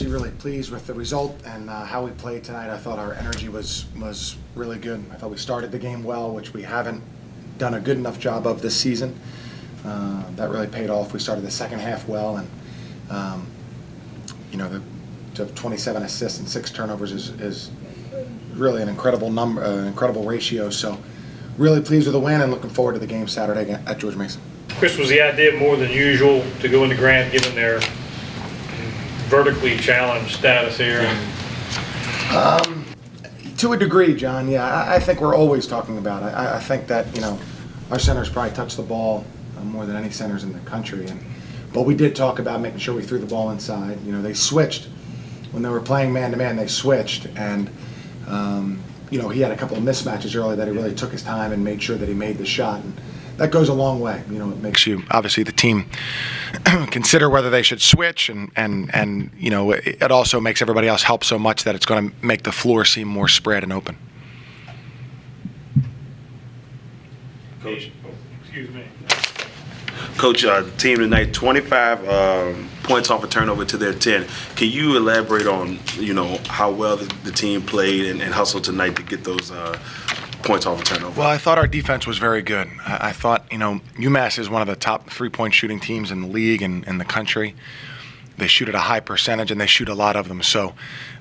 obviously really pleased with the result and how we played tonight. I thought our energy was really good. I thought we started the game well, which we haven't done a good enough job of this season. That really paid off. We started the second half well, and to have 27 assists and 6 turnovers is really an incredible number, an incredible ratio. So really pleased with the win and looking forward to the game Saturday at George Mason. Chris, was the idea more than usual to go into Grant given their vertically challenged status here? To a degree, John, yeah. I think we're always talking about it. I think that, our centers probably touch the ball more than any centers in the country. But we did talk about making sure we threw the ball inside. They switched. When they were playing man-to-man, they switched. And, he had a couple of mismatches early that he really took his time and made sure that he made the shot. And that goes a long way. It makes you, obviously, the team consider whether they should switch. And it also makes everybody else help so much that it's going to make the floor seem more spread and open. Coach. Excuse me. Coach, team tonight, 25 points off a turnover to their 10. Can you elaborate on, how well the team played and hustled tonight to get those points off a turnover? Well, I thought our defense was very good. I thought, UMASS is one of the top 3-point shooting teams in the league and in the country. They shoot at a high percentage, and they shoot a lot of them. So,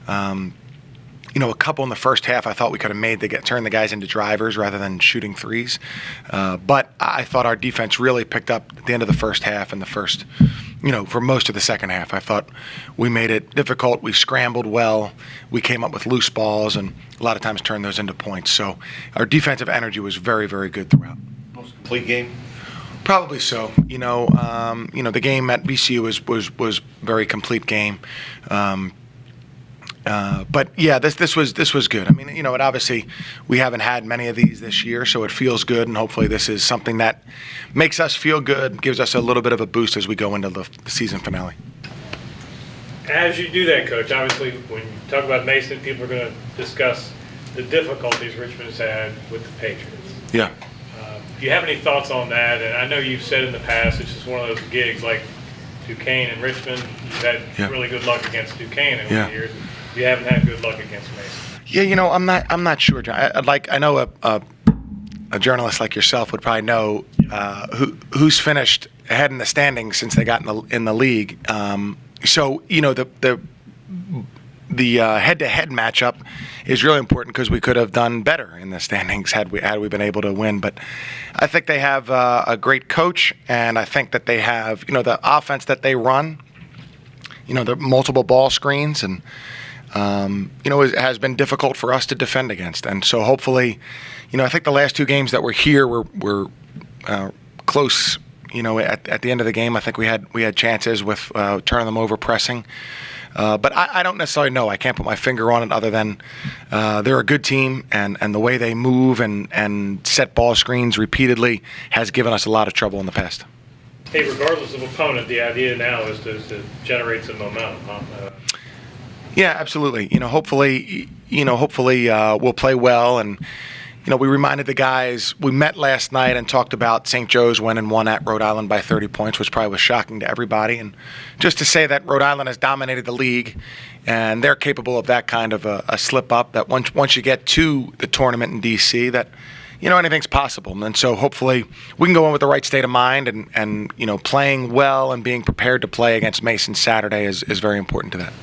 a couple in the first half, I thought we could have turned the guys into drivers rather than shooting threes. But I thought our defense really picked up at the end of the first half and for most of the second half. I thought we made it difficult. We scrambled well. We came up with loose balls and a lot of times turned those into points. So our defensive energy was very, very good throughout. Most complete game? Probably so. The game at VCU was very complete game. But yeah, this was good. I mean, it obviously we haven't had many of these this year, so it feels good, and hopefully this is something that makes us feel good, gives us a little bit of a boost as we go into the season finale. As you do that, Coach, obviously when you talk about Mason, people are going to discuss the difficulties Richmond's had with the Patriots. Yeah. Do you have any thoughts on that? And I know you've said in the past it's just one of those gigs like Duquesne and Richmond. You've had really good luck against Duquesne over the years. You haven't had good luck against Mason. Yeah, I'm not sure, John. I know a journalist like yourself would probably know who's finished ahead in the standings since they got in the league. So the head-to-head matchup is really important because we could have done better in the standings had we been able to win. But I think they have a great coach, and I think that they have the offense that they run. The multiple ball screens and. It has been difficult for us to defend against. And so hopefully, I think the last 2 games that were here were close. At the end of the game, I think we had chances with turning them over, pressing. But I don't necessarily know. I can't put my finger on it other than they're a good team, and the way they move and set ball screens repeatedly has given us a lot of trouble in the past. Hey, regardless of opponent, the idea now is to generate some momentum, huh? Yeah, absolutely. Hopefully we'll play well. And, we reminded the guys, we met last night and talked about St. Joe's went and won at Rhode Island by 30 points, which probably was shocking to everybody. And just to say that Rhode Island has dominated the league and they're capable of that kind of a slip up, that once you get to the tournament in D.C., that, anything's possible. And so hopefully we can go in with the right state of mind and playing well and being prepared to play against Mason Saturday is very important to that.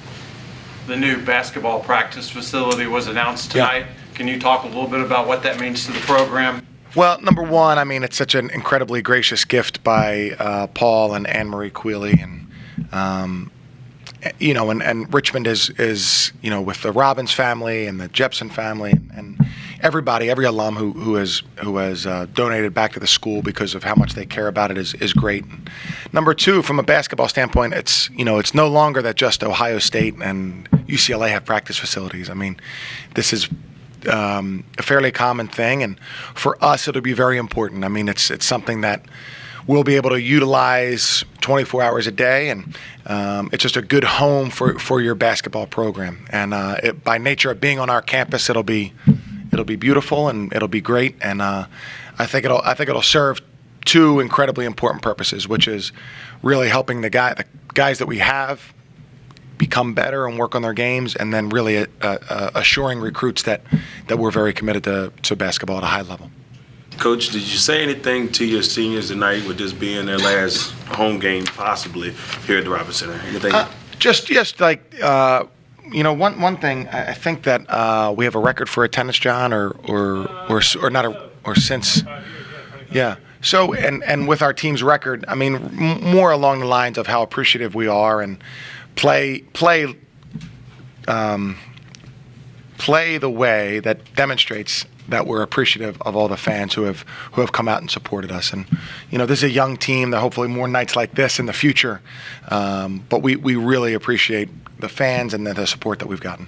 The new basketball practice facility was announced tonight. Yeah. Can you talk a little bit about what that means to the program? Well, number one, it's such an incredibly gracious gift by Paul and Anne Marie Quealy, and and Richmond is with the Robbins family and the Jepson family and everybody, every alum who has donated back to the school because of how much they care about it is great. And number two, from a basketball standpoint, it's no longer that just Ohio State and UCLA have practice facilities. This is a fairly common thing, and for us, it'll be very important. It's something that we'll be able to utilize 24 hours a day, and it's just a good home for your basketball program. And by nature of being on our campus, it'll be beautiful and it'll be great. And I think it'll serve 2 incredibly important purposes, which is really helping the guys that we have become better and work on their games, and then really assuring recruits that we're very committed to basketball at a high level. Coach, did you say anything to your seniors tonight with this being their last home game possibly here at the Robins Center? Anything? Just like one thing. I think that we have a record for attendance, John, or not or since. Yeah. So and with our team's record, I mean, more along the lines of how appreciative we are and play the way that demonstrates that we're appreciative of all the fans who have come out and supported us. And this is a young team that hopefully more nights like this in the future. But we really appreciate the fans and the support that we've gotten.